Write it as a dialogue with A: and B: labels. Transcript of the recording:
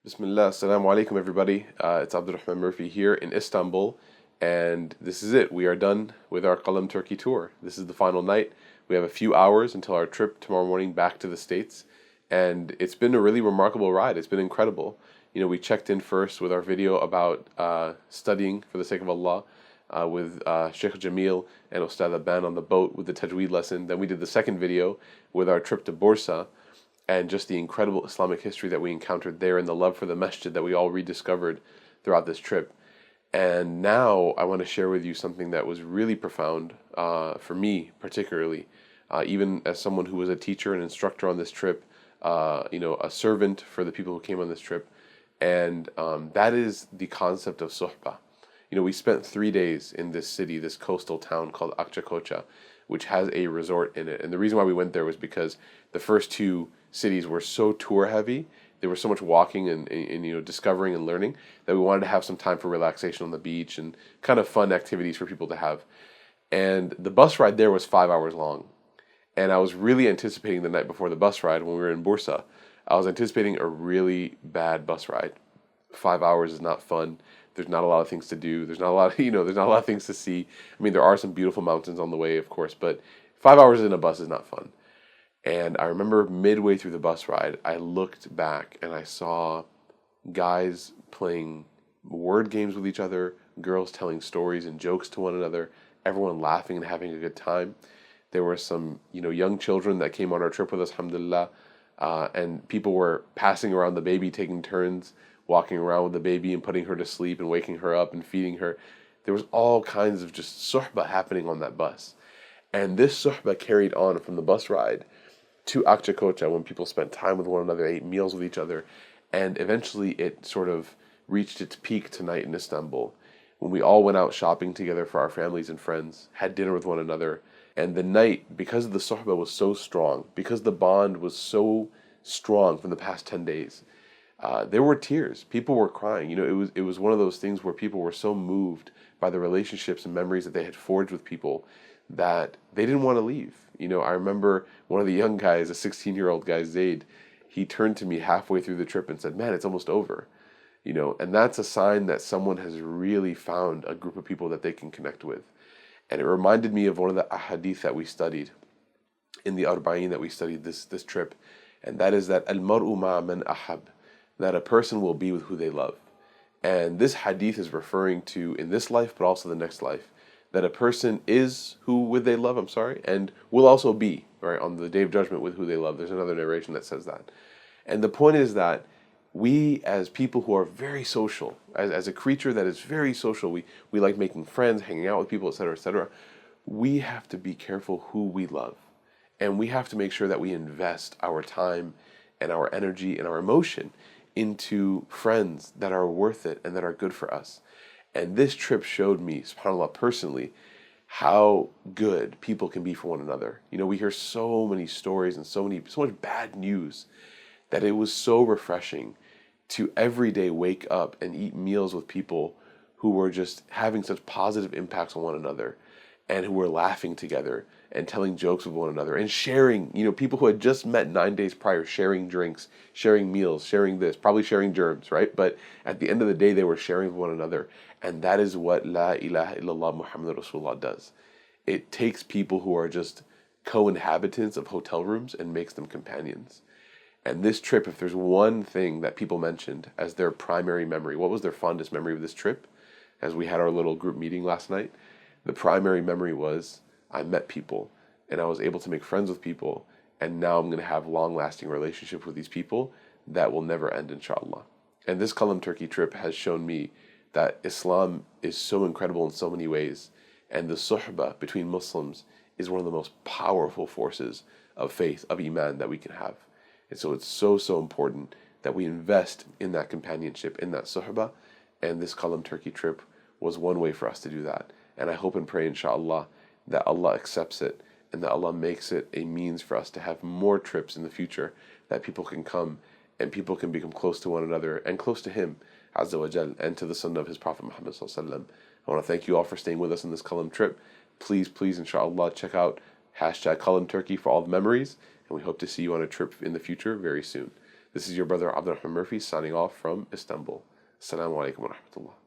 A: Bismillah, assalamu alaikum everybody. It's Abdurrahman Murphy here in Istanbul, and this is it. We are done with our Qalam Turkey tour. This is the final night. We have a few hours until our trip tomorrow morning back to the States, and it's been a really remarkable ride. It's been incredible. We checked in first with our video about studying for the sake of Allah with Sheikh Jamil and Ustad Aban on the boat with the Tajweed lesson. Then we did the second video with our trip to Bursa and just the incredible Islamic history that we encountered there and the love for the masjid that we all rediscovered throughout this trip. And now I want to share with you something that was really profound for me, particularly, even as someone who was a teacher and instructor on this trip, a servant for the people who came on this trip. And that is the concept of Suhbah. We spent 3 days in this city, this coastal town called Akçakoca, which has a resort in it. And the reason why we went there was because the first two cities were so tour heavy. There was so much walking and discovering and learning that we wanted to have some time for relaxation on the beach and kind of fun activities for people to have. And the bus ride there was 5 hours long. And I was really anticipating the night before the bus ride when we were in Bursa. I was anticipating a really bad bus ride. 5 hours is not fun. There's not a lot of things to do. There's not a lot of, there's not a lot of things to see. I mean, there are some beautiful mountains on the way, of course, but 5 hours in a bus is not fun. And I remember midway through the bus ride, I looked back and I saw guys playing word games with each other, girls telling stories and jokes to one another, everyone laughing and having a good time. There were some, young children that came on our trip with us, alhamdulillah, and people were passing around the baby, taking turns, walking around with the baby and putting her to sleep and waking her up and feeding her. There was all kinds of just suhbah happening on that bus. And this suhbah carried on from the bus ride to Akçakoca when people spent time with one another, ate meals with each other, and eventually it sort of reached its peak tonight in Istanbul when we all went out shopping together for our families and friends, had dinner with one another, and the night, because the suhbah was so strong, because the bond was so strong from the past 10 days, there were tears. People were crying. It was one of those things where people were so moved by the relationships and memories that they had forged with people that they didn't want to leave. I remember one of the young guys, a 16-year-old guy, Zaid, he turned to me halfway through the trip and said, "Man, it's almost over." And that's a sign that someone has really found a group of people that they can connect with. And it reminded me of one of the ahadith that we studied in the Arba'in that we studied this trip, and that is that al-mar'u ma'a man ahab, that a person will be with who they love. And this hadith is referring to in this life, but also the next life, that a person is who with they love, and will also be, right, on the day of judgment with who they love. There's another narration that says that. And the point is that we, as people who are very social, as a creature that is very social, we like making friends, hanging out with people, etc., we have to be careful who we love. And we have to make sure that we invest our time and our energy and our emotion into friends that are worth it and that are good for us. And this trip showed me, subhanAllah, personally, how good people can be for one another. We hear so many stories and so much bad news that it was so refreshing to every day wake up and eat meals with people who were just having such positive impacts on one another and who were laughing together and telling jokes with one another and sharing, people who had just met 9 days prior, sharing drinks, sharing meals, sharing this, probably sharing germs, right? But at the end of the day, they were sharing with one another. And that is what La ilaha illallah Muhammad Rasulullah does. It takes people who are just co-inhabitants of hotel rooms and makes them companions. And this trip, if there's one thing that people mentioned as their primary memory, what was their fondest memory of this trip? As we had our little group meeting last night, the primary memory was, I met people and I was able to make friends with people, and now I'm going to have long-lasting relationships with these people that will never end, inshallah. And this Qalam Turkey trip has shown me that Islam is so incredible in so many ways, and the suhbah between Muslims is one of the most powerful forces of faith, of iman that we can have. And so it's so important that we invest in that companionship, in that suhbah, and this Qalam Turkey trip was one way for us to do that. And I hope and pray, inshallah, that Allah accepts it and that Allah makes it a means for us to have more trips in the future, that people can come and people can become close to one another and close to Him, Azza wa Jal, and to the Sunnah of His Prophet Muhammad Sallallahu Alaihi Wasallam. I want to thank you all for staying with us on this Qalam trip. Please, inshallah, check out #Qalam Turkey for all the memories, and we hope to see you on a trip in the future very soon. This is your brother Abdurrahman Murphy signing off from Istanbul. Assalamu alaikum wa rahmatullah.